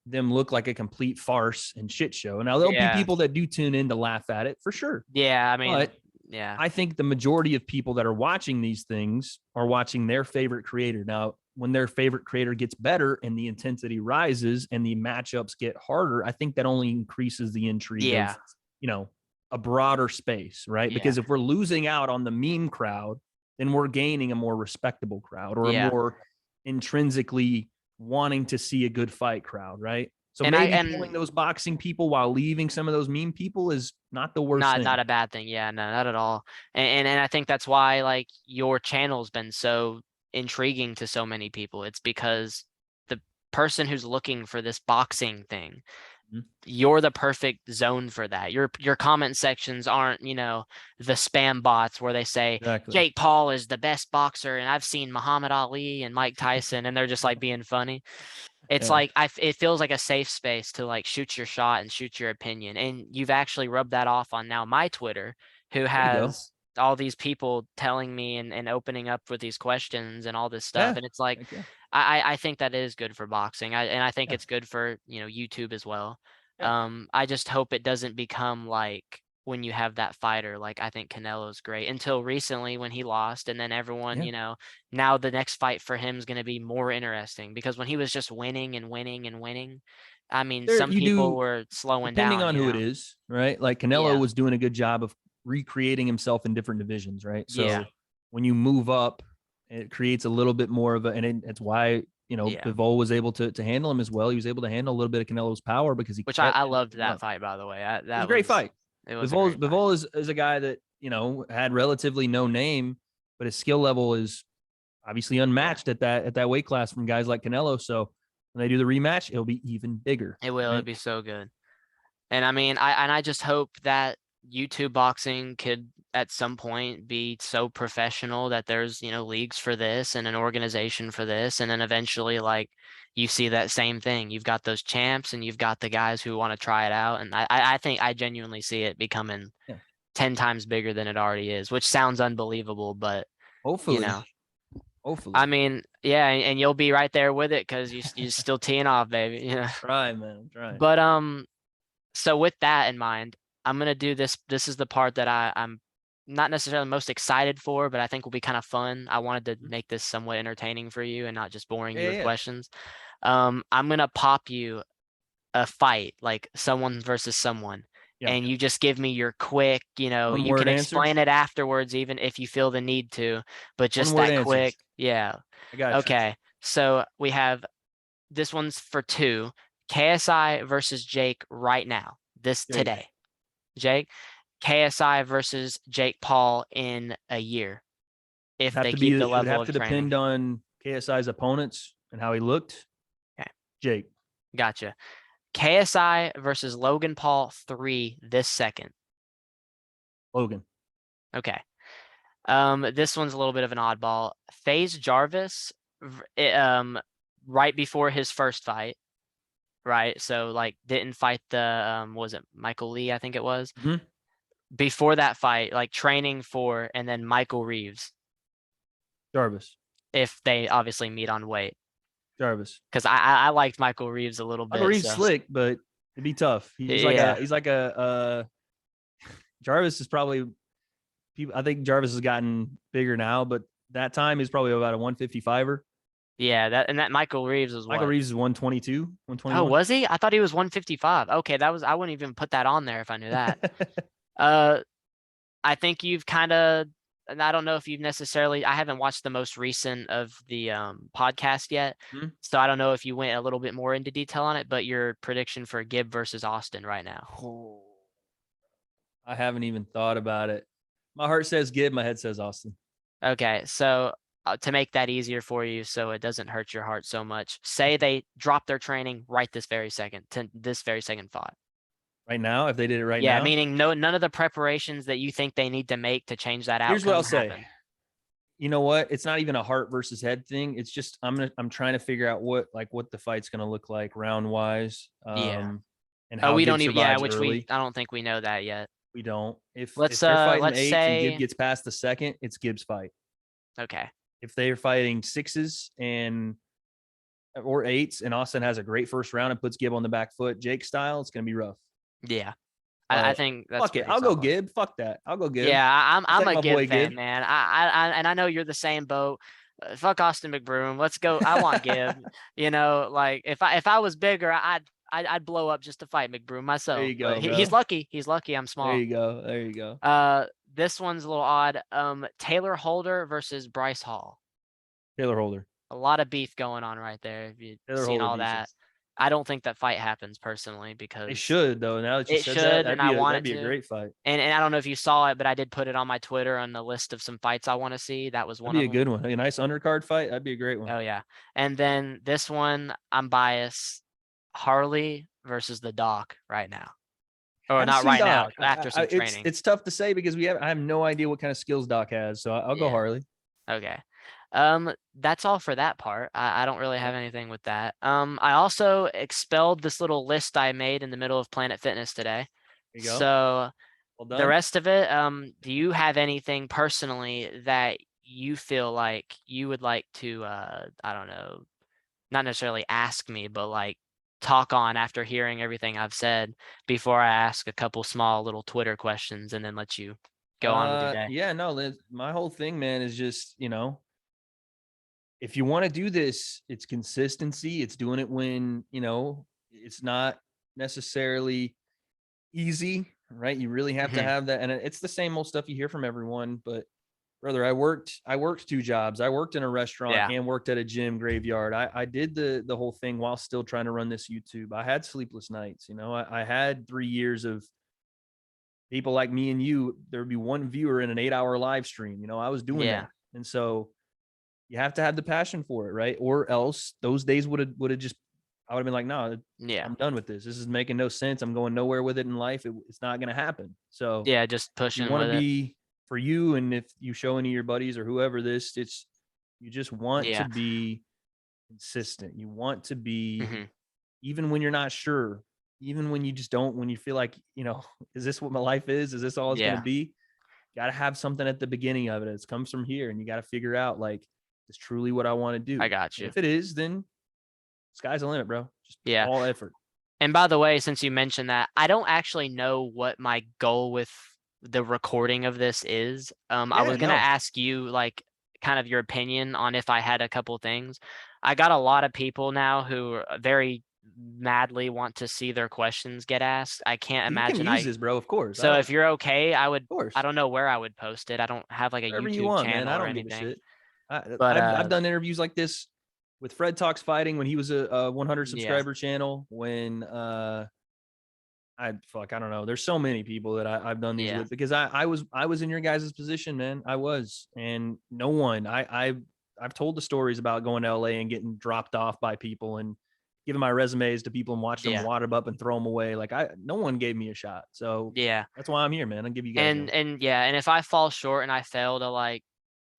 them look like a complete farce and shit show. Now, there'll be Yeah. people that do tune in to laugh at it for sure. Yeah. I mean, But yeah. I think the majority of people that are watching these things are watching their favorite creator. Now, when their favorite creator gets better and the intensity rises and the matchups get harder, I think that only increases the intrigue of, Yeah. a broader space, right? Yeah. Because if we're losing out on the meme crowd, then we're gaining a more respectable crowd, or a Yeah. more intrinsically wanting to see a good fight crowd, right? So And I maybe and pulling those boxing people while leaving some of those meme people is not the worst not thing. a bad thing. Yeah, no, not at all. And I think that's why like your channel's been so intriguing to so many people. It's because the person who's looking for this boxing thing, Mhm. you're the perfect zone for that. Your comment sections aren't, the spam bots where they say Exactly. Jake Paul is the best boxer and I've seen Muhammad Ali and Mike Tyson and they're just like being funny. It's Yeah. like it feels like a safe space to like shoot your shot and shoot your opinion. And you've actually rubbed that off on now my Twitter, who There you go. has all these people telling me and opening up with these questions and all this stuff. Yeah. And it's like Heck yeah. I think that is good for boxing. And I think Yeah. it's good for, YouTube as well. Yeah. I just hope it doesn't become like when you have that fighter, like I think Canelo's great until recently when he lost, and then everyone, Yeah. now the next fight for him is going to be more interesting because when he was just winning and winning and winning, I mean, There some you people do, were slowing depending down, on who it is, right? Like Canelo Yeah. was doing a good job of recreating himself in different divisions, right? Yeah. So when you move up, it creates a little bit more of a, and it's why, Yeah. Bivol was able to handle him as well. He was able to handle a little bit of Canelo's power because he Which kept I him loved moving that up. fight, by the way. It was a great fight. It was a Bivol, great fight. Bivol is a guy that, had relatively no name, but his skill level is obviously Yeah. unmatched at that weight class from guys like Canelo. So when they do the rematch, it'll be even bigger. It will. It'd Right? be so good. And I mean, I just hope that YouTube boxing could at some point be so professional that there's, leagues for this and an organization for this. And then eventually, like, you see that same thing. You've got those champs and you've got the guys who want to try it out. And I think I genuinely see it becoming Yeah. 10 times bigger than it already is, which sounds unbelievable. But, you Hopefully. know, I Hopefully. mean, yeah, and you'll be right there with it because you're still teeing off, baby. Try, man. I'm trying. But, so with that in mind, I'm gonna do this. This is the part that I'm not necessarily most excited for, but I think will be kind of fun. I wanted to make this somewhat entertaining for you and not just boring Yeah, you yeah, with yeah. questions. I'm gonna pop you a fight, like someone versus someone, Yeah. and you just give me your quick, One you can word answers. explain it afterwards, even if you feel the need to, but One just word that quick. answers. Yeah. I got you. Okay. So we have this one's for two. KSI versus Jake right now, this Jake. today. Jake, KSI versus Jake Paul in a year if they keep the It would level have of to training. depend on KSI's opponents and how he looked. Okay, Jake. gotcha. KSI versus Logan Paul 3 this second. Logan. Okay. This one's a little bit of an oddball. FaZe Jarvis, right before his first fight, right? So like didn't fight the was it Michael Lee, I think it was. Mm-hmm. Before that fight, like training for, and then Michael Reeves, Jarvis. if they obviously meet on weight. Jarvis. Because I liked Michael Reeves a little Michael bit. Reeves So slick, but it'd be tough. yeah, He's like a Jarvis is probably people. I think Jarvis has gotten bigger now, but that time he's probably about a 155er. yeah. That Michael Reeves was Michael what? Reeves is 122, Oh, 121. was he? I thought he was 155. Okay, I wouldn't even put that on there if I knew that. Uh, I think you've kind of, and I don't know if you've necessarily. I haven't watched the most recent of the podcast yet, Hmm? so I don't know if you went a little bit more into detail on it. But your prediction for Gibb versus Austin right now? Oh, I haven't even thought about it. My heart says Gibb, my head says Austin. Okay, so to make that easier for you, so it doesn't hurt your heart so much, say they drop their training right this very second to this very second thought. Right now, if they did it right Yeah, now, meaning none of the preparations that you think they need to make to change that here's what I'll outcome say. happen. You know what? It's not even a heart versus head thing. It's just I'm trying to figure out what the fight's gonna look like round wise, Yeah. and Oh, how we Gibb don't even. Yeah, survives which early. I don't think we know that yet. We don't. If Let's they're fighting let's eights and Gibb say gets past the second, it's Gibb's fight. okay. If they're fighting sixes and or eights and Austin has a great first round and puts Gibb on the back foot, Jake style, it's gonna be rough. Yeah, I But think that's fuck it, pretty I'll go solid. Gibb. Fuck that, I'll go Gibb. Yeah, I'll I'm take a my Gibb boy Gibb. fan, man. And I know you're the same boat. Fuck Austin McBroom. Let's go. I want Gibb. Like if I was bigger, I'd blow up just to fight McBroom There myself. you But go, he's bro. lucky. He's lucky. I'm There small. you go. There you go. This one's a little odd. Taylor Holder versus Bryce Hall. Taylor Holder. A lot of beef going on right there. If you've Taylor seen Holder all that, defense. I don't think that fight happens personally They because should though. Now that you it said that, should, and I want that'd it be a to. great fight. And I don't know if you saw it, but I did put it on my Twitter on the list of some fights I want to see. That was That'd one be of a them. good one. A nice undercard fight. That'd be a great one. Oh yeah. And then this one, I'm biased. Harley versus the doc right now? Or I've not seen right now, Doc. after some training. It's tough to say because I have no idea what kind of skills Doc has. So I'll go Yeah. Harley. Okay. That's all for that part. I don't really have Okay. anything with that. I also expelled this little list I made in the middle of Planet Fitness today. There you go. So Well the done. rest of it, do you have anything personally that you feel like you would like to, I don't know, not necessarily ask me, but like talk on after hearing everything I've said before I ask a couple small little Twitter questions and then let you go on with your day? Yeah, no, Liz, my whole thing, man, is just, if you want to do this, it's consistency. It's doing it when, it's not necessarily easy, right? You really have to Mhm. have that. And it's the same old stuff you hear from everyone. But brother, I worked two jobs. I worked in a restaurant Yeah. and worked at a gym graveyard. I did the whole thing while still trying to run this YouTube. I had sleepless nights, I had 3 years of people like me and you. There would be one viewer in an 8-hour live stream. I was doing Yeah. that. And so you have to have the passion for it, right? Or else those days would have just I would have been like, no, Yeah. I'm done with this. This is making no sense. I'm going nowhere with it in life. It's not going to happen. So Yeah, just if you pushing want to with it. be for you, and if you show any of your buddies or whoever this, it's you just want to Yeah. be consistent. You want to be Mhm. even when you're not sure, even when you just don't, when you feel like, is this what my life is? Is this all it's going to Yeah, be? Got to have something at the beginning of it. It comes from here, and you got to figure out like, is truly what I want to I do. got And you. if it is, then sky's the limit, bro. Just Yeah. all effort. And by the way, since you mentioned that, I don't actually know what my goal with the recording of this is. I Yeah, was gonna no, ask you like kind of your opinion on if I had a couple things. I got a lot of people now who very madly want to see their questions get asked. I can't you can imagine use this, bro. Of course. I so don't, if of you're okay, I course, don't know where I would post it. I don't have like a whatever you YouTube want, man. channel I or don't give a anything. shit. But I've done interviews like this with Fred Talks Fighting when he was a 100 yeah. subscriber channel. When I don't know. There's so many people that I've done these Yeah. with because I was in your guys' position, man. I was, and no one. I've told the stories about going to LA and getting dropped off by people and giving my resumes to people and watching them Yeah. wad them up and throw them away. Like no one gave me a shot, so Yeah. that's why I'm here, man. I'll give you guys And one. and yeah, and if I fall short and I fail to like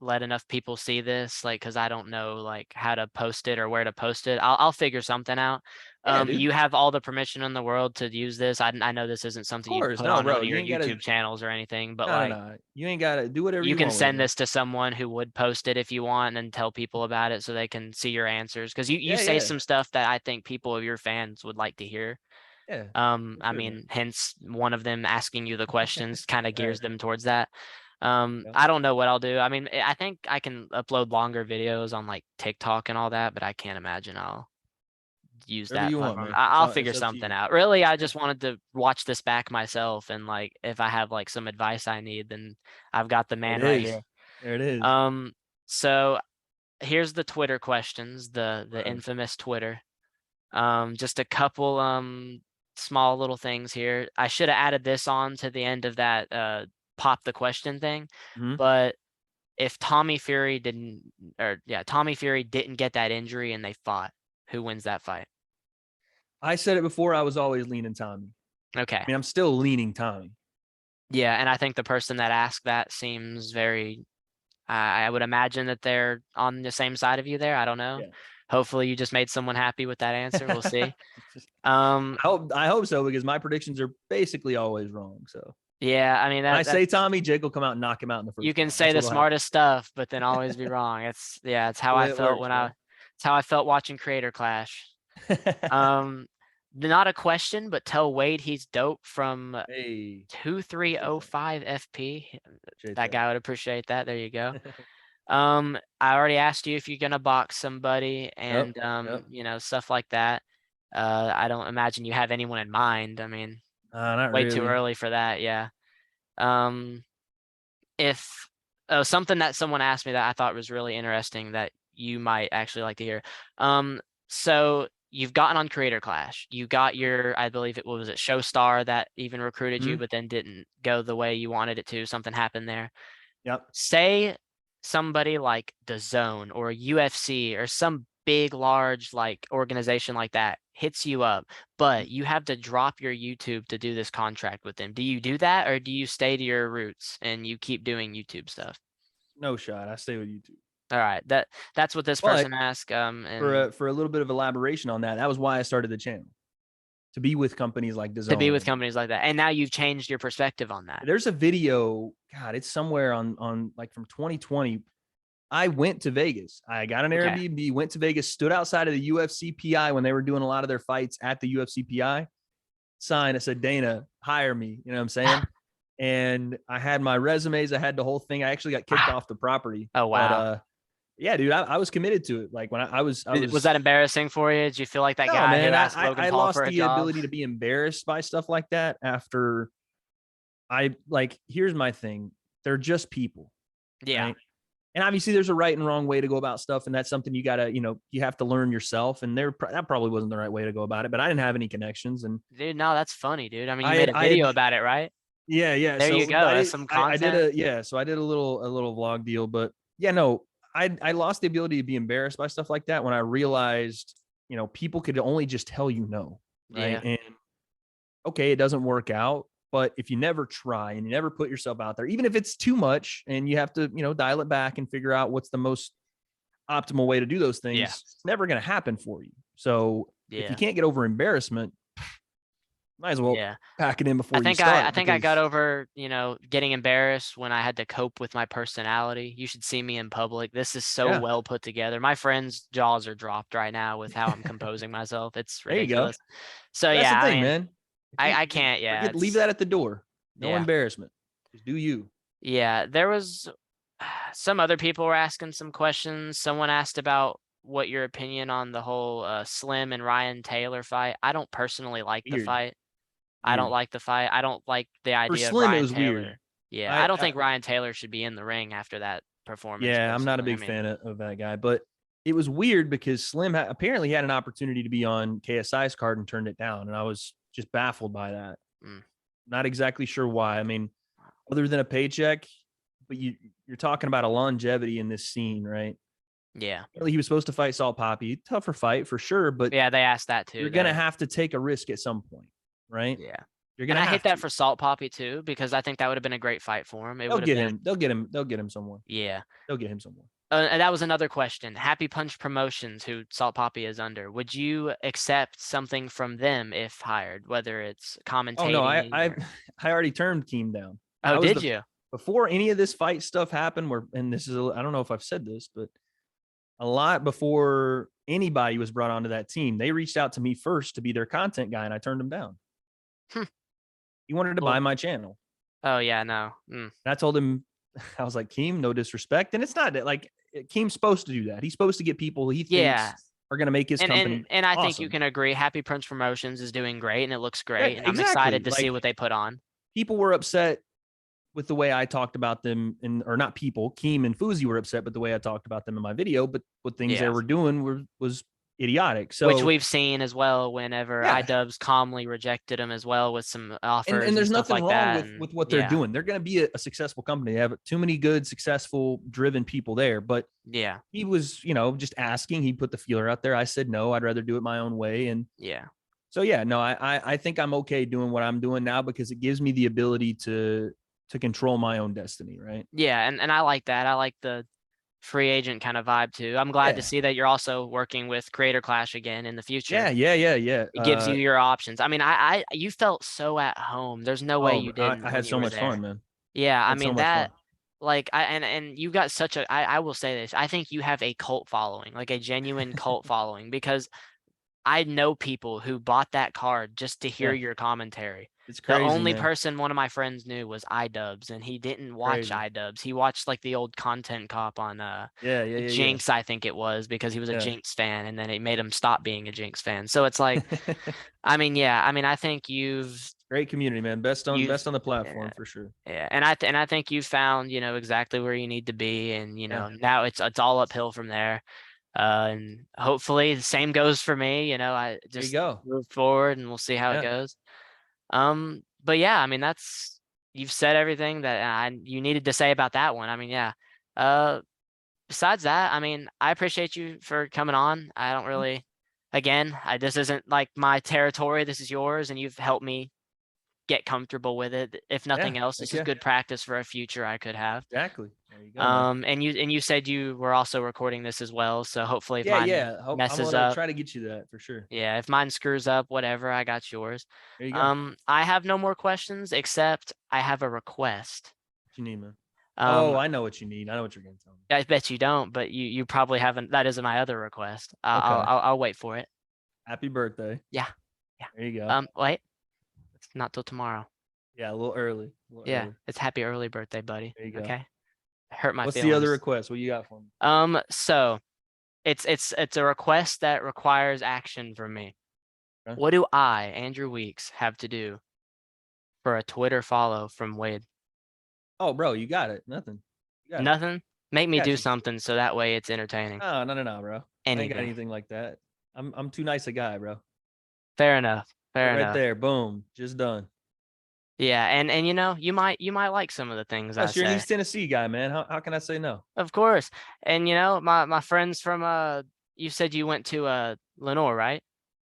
let enough people see this, like, cause I don't know like how to post it or where to post it, I'll figure something out. Yeah, dude. You have all the permission in the world to use this. I know this isn't Of something you course, put no, on bro. one of You your ain't gotta. YouTube channels or anything, but No, no, like no. You ain't gotta do whatever you you can want with it, send bro. this to someone who would post it if you want and tell people about it so they can see your answers. Cause you Yeah, say yeah, some stuff that I think people of your fans would like to hear. yeah. For I sure, man. mean, hence one of them asking you the questions kind of Right. gears them towards that. Yeah. I don't know what I'll do. I mean, I think I can upload longer videos on like TikTok and all that, but I can't imagine I'll use Whatever that you want, platform. man. I'll It's figure up to something you. out. Really, I just wanted to watch this back myself and like if I have like some advice I need, then I've got the There it man right is. here. There it is. Um, so here's the Twitter questions, the Right. infamous Twitter. Just a couple small little things here. I should have added this on to the end of that pop the question thing, Mhm. but if Tommy Fury didn't or yeah, Tommy Fury didn't get that injury and they fought, who wins that fight? I said it before. I was always leaning Tommy. Okay. I mean, I'm still leaning Tommy. Yeah, and I think the person that asked that seems very I would imagine that they're on the same side of you there. I don't know. Yeah. Hopefully you just made someone happy with that answer. We'll see. Just- Um, I hope so because my predictions are basically always wrong. So yeah, I mean when I that say Tommy, Jake will come out and knock him out in the you first can round. say That's the what'll happen. smartest stuff, but then always be wrong. It's how The I way it felt works, when bro. it's how I felt watching Creator Clash. Um, not a question, but tell Wade he's dope from Hey, appreciate that. 2305 FP. Appreciate That that. guy would appreciate that. There you go. I already asked you if you're gonna box somebody Yep. and Yep. stuff like that. I don't imagine you have anyone in mind. I mean, Not way too really. early for that. Yeah. Um, if something that someone asked me that I thought was really interesting that you might actually like to hear. So you've gotten on Creator Clash. You got your, I believe it was it Showstar that even recruited you, Mhm. but then didn't go the way you wanted it to. Something happened there. Yep. Say somebody like the Zone or UFC or some big, large like organization like that hits you up, but you have to drop your YouTube to do this contract with them. Do you do that, or do you stay to your roots and you keep doing YouTube stuff? No shot. I stay with YouTube. All right, that's what this But person asked. for And a little bit of elaboration on that, that was why I started the channel, to be with companies like to be with DAZN. companies like that, and now you've changed your perspective on that. There's a video, God, it's somewhere on like from 2020. I went to Vegas. I got an Okay. Airbnb, went to Vegas, stood outside of the UFC PI when they were doing a lot of their fights at the UFC PI. Sign that said, "Dana, hire me." You know what I'm saying? And I had my resumes. I had the whole thing. I actually got kicked off the property. Oh wow. But yeah, dude, I was committed to it. Like when I was Was that embarrassing for you? Did you feel like that no, guy who man, asked Logan I Paul lost for a the job? ability to be embarrassed by stuff like that after I like, here's my thing. They're just people. Yeah. Right? And obviously there's a right and wrong way to go about stuff. And that's something you gotta, you have to learn yourself. And that probably wasn't the right way to go about it, but I didn't have any connections. And Dude, no, that's funny, dude. I mean, you I made had, a I had, video about it, right? yeah. There you So, go. but That's some I content. so I did a little vlog deal, but yeah, no, I lost the ability to be embarrassed by stuff like that when I realized, people could only just tell you no. Right. Yeah. And okay, it doesn't work out. But if you never try and you never put yourself out there, even if it's too much and you have to, dial it back and figure out what's the most optimal way to do those things, Yeah. it's never going to happen for you. So if you Yeah. can't get over embarrassment, might as well Yeah. pack it in I before you think I start. think I got Because over, getting embarrassed when I had to cope with my personality. You should see me in public. This is so yeah, well put together. My friends' jaws are dropped right now with how I'm composing myself. It's there you go. ridiculous. So That's the yeah, I thing, mean, man. If I you can't, yeah, forget, leave it's that at the door. No yeah. embarrassment. Just do you. Yeah, there was some other people were asking some questions. Someone asked about what your opinion on the whole Slim and Ryan Taylor fight. I don't personally like the Weird, fight. I don't weird. like the fight. I don't like the For idea of Slim, it Ryan was weird. Taylor. Yeah, I I, don't I think Ryan Taylor should be in the ring after that performance Yeah, I'm not a personally. I big mean, fan of that guy, but it was weird because Slim apparently had an opportunity to be on KSI's card and turned it down, and I was just baffled by that. mm, Not exactly sure why. I mean, other than a paycheck, but you're talking about a longevity in this scene, right? yeah. Apparently he was supposed to fight Salt Poppy, tougher fight for sure, but Yeah, they asked that too. you're gonna have to take a risk at some point, right? Yeah. You're And gonna I hate have that to. for Salt Poppy too, because I think that would have been a great fight for him. It They'll would have get been, him. They'll get him. They'll get him somewhere. yeah. They'll get him somewhere. And that was another question. Happy Punch Promotions, who Salt Poppy is under, would you accept something from them if hired, whether it's Oh no, commentating or? I already turned Keem down. Oh, I was did the you? before any of this fight stuff happened. And this is I don't know if I've said this, but a lot before anybody was brought onto that team, they reached out to me first to be their content guy, and I turned him down. Hmm. He wanted to buy Well, my channel. oh yeah, no. And I told him, I was like, Keem, no disrespect, and it's not that like Keem's supposed to do that. He's supposed to get people he thinks Yeah. are going to make his And company and I think you awesome. can agree Happy Punch Promotions is doing great and it looks Yeah, great. And I'm excited exactly. to see Like what they put on. people were upset with the way I talked about them, or not people, Keem and Fuzi were upset with the way I talked about them in my video, but what things they Yeah. were doing was idiotic. Which So we've seen as well whenever yeah, iDubbbz calmly rejected them as well with some offers and and there's stuff nothing like wrong that. And with what they're yeah. doing. They're going to be a successful company. They have too many good, successful, driven people there. But Yeah. he was, just asking. He put the feeler out there. I said no. I'd rather do it my own way. And Yeah. so yeah, no, I think I'm okay doing what I'm doing now because it gives me the ability to control my own destiny, right? Yeah. And I like that. I like the free agent kind of vibe too. I'm glad to Yeah, see that you're also working with Creator Clash again in the future. yeah. It gives you your options. I mean, you felt so at home. There's no way Oh, you I didn't when had you so were much fun, there. man. Yeah, I I had so mean much that, fun. like, and you got such a, I will say this, I think you have a cult following, like a genuine cult following, because I know people who bought that card just to hear Yeah, your commentary. it's The crazy, only man. person one of my friends knew was iDubbbz, and he didn't watch Crazy. iDubbbz. He watched like the old content cop on Yeah. Jinx, I think it was, because he was a Yeah. Jinx fan, and then it made him stop being a Jinx fan. So it's like, I mean, yeah, I mean, I think Great community, man. you've Best on the yeah, platform for sure. yeah, and I think you found, exactly where you need to be, and Yeah. now it's all uphill from there. And hopefully the same goes for me. I There you just go. move forward and we'll see how it Yeah. goes. But yeah, I mean, you've said everything that you needed to say about that one. I mean, yeah. Uh, Besides that, I mean, I appreciate you for coming on. I don't really again, this isn't like my territory. This is yours, and you've helped me get comfortable with it. If Yeah. nothing else, this Heck is yeah. good practice for a future I could have. Exactly. There you go, man. And you said you were also recording this as well. So hopefully if Yeah, mine yeah. I'm messes gonna up, try to get you that for sure. yeah, if mine screws up, whatever, I got yours. There you go. What I have no more questions except I have a request. you need, man. Oh, Um, I know what you need. I know what you're gonna tell me. I bet you don't, but you probably haven't. That isn't my other request. Okay. I'll wait for it. Happy birthday. Yeah, yeah. There you go. Wait, it's not till tomorrow. Yeah, a little early. A little Yeah, early. it's happy early birthday, buddy. There you go. Okay, hurt my What's the other feelings. request? What you got for me? So it's a request that requires action from me. Okay. What do I, Andrew Weeks, have to do for a Twitter follow from Wade? Oh, bro, you got it. Nothing. You got it. Nothing? Make me Got do you. something so that way it's entertaining. No, bro. I ain't got Anything. anything like that. I'm too nice a guy, bro. Fair enough. Fair Right enough. there. Boom. Just done. Yeah, and you might like some of the things I Plus, you're an say. East Tennessee guy, man. How can I say no? Of course. And my friends from you said you went to Lenore, right?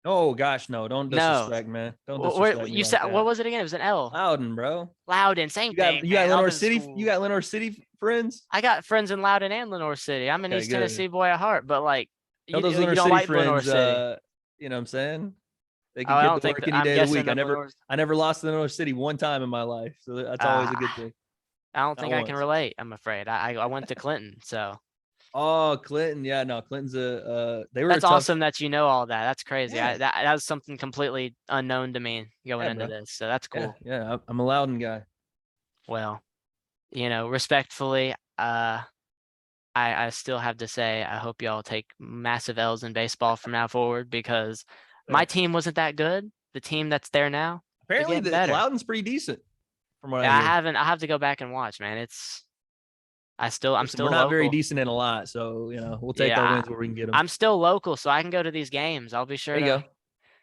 Oh gosh, no. Don't No. disrespect, man. Don't Where disrespect me you like said what that. was it again? It was an L. Loudon, bro. Loudon, same You got thing, you got man. I've Lenore been to City. You school. got Lenore City friends. I got friends in Loudon and Lenore City. I'm an Okay, East good. Tennessee boy at heart, but like Tell you those you Lenore don't City like Lenore friends, City. you know what I'm saying? They Oh, can I get don't to think work any I'm day of the guessing week. that Lenore's I never lost to Lenore City one time in my life. So that's always a good uh thing. I don't Not think I can once. relate, I'm afraid. I went to Clinton, so Oh, Clinton. Yeah, no, Clinton's they were a that's tough. awesome that you know all that. That's crazy. Yeah. That was something completely unknown to me going Yeah, into bro. this. So that's Yeah, cool. yeah. I'm a Loudon guy. Well, respectfully, I still have to say I hope y'all take massive L's in baseball from now forward because my Thanks. team wasn't that good. The team that's there now, they're Apparently getting the better. Loudon's pretty decent from what I Yeah, hear. I have to go back and watch, man. I'm Listen, we're still not very local. decent in a lot, so we'll take Yeah, our wins where we can get them. I'm still local, so I can go to these games. I'll be There sure you to.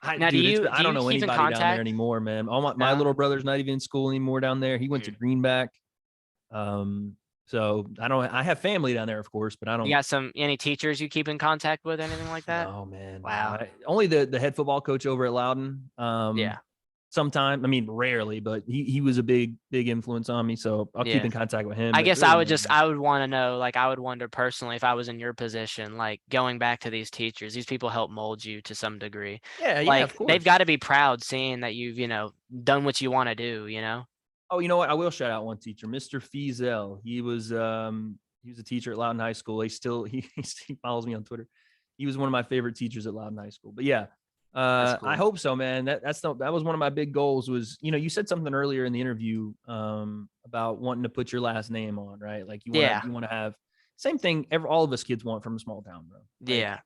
go. Now, do Dude, you I do don't you know keep in anybody down there contact? anymore, man. All my No. little brother's not even in school anymore down there. He went to Mm. Greenback. Um, so I have family down there, of course, but I You don't. got any teachers you keep in contact with, anything like that? No, man, no. Wow. Only the head football coach over at Loudon. Yeah. Sometime, I mean, rarely, but he was a big influence on me. So I'll keep Yeah. in contact with him. I But guess really, no, man. I would want to know, like, I would wonder personally if I was in your position, like going back to these teachers, these people help mold you to some degree. Yeah, Like of they've course. got to be proud seeing that you've, done what you want to do. Oh, you know what? I will shout out one teacher, Mr. Fiesel. He was a teacher at Loudon High School. He follows me on Twitter. He was one of my favorite teachers at Loudon High School. But yeah, That's I cool. hope so, man. That was one of my big goals. Was you said something earlier in the interview about wanting to put your last name on, right? Like Yeah. you want to have same thing. All of us kids want from a small town, bro. Like Yeah.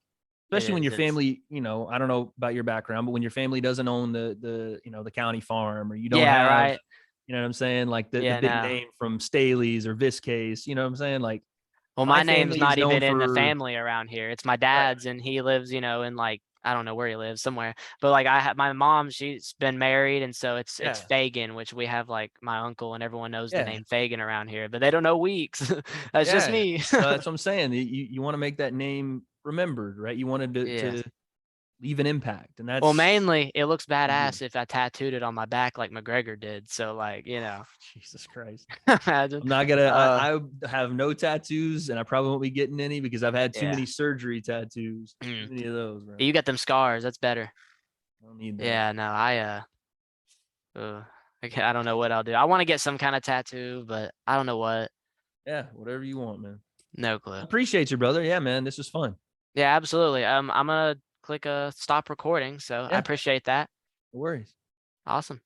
It especially when is. your It's family, I don't know about your background, but when your family doesn't own the county farm, or you don't yeah, have, right. you know what I'm saying, like the Yeah, big no. name from Staley's or Viscase, you know what I'm saying? Like Well, my my name's family is not known even in the for family around here. It's my right. dad's, and he lives, in like I don't know where he lives, somewhere. But like I have my mom, she's been married, and so it's Yeah. Fagin, which we have like my uncle, and everyone knows the Yeah. name Fagin around here, but they don't know Weeks. That's just Yeah. me. So that's what I'm saying. You want to make that name remembered, right? You wanted Yeah. to leave an impact, and Well, that's mainly it looks what you do. badass if I tattooed it on my back like McGregor did. So like, Jesus Christ. imagine. I'm not gonna. Uh, I have no tattoos, and I probably won't be getting any because I've had too yeah. many surgery tattoos. Too Mm. many of those, bro. You got them scars. That's better. I don't need that. Yeah. No, uh, I don't know what I'll do. I want to get some kind of tattoo, but I don't know what. Yeah, whatever you want, man. No clue. Appreciate you, brother. Yeah, man. This was fun. Yeah, absolutely. I'm gonna click stop recording. So I Yeah, appreciate that. no worries. Awesome.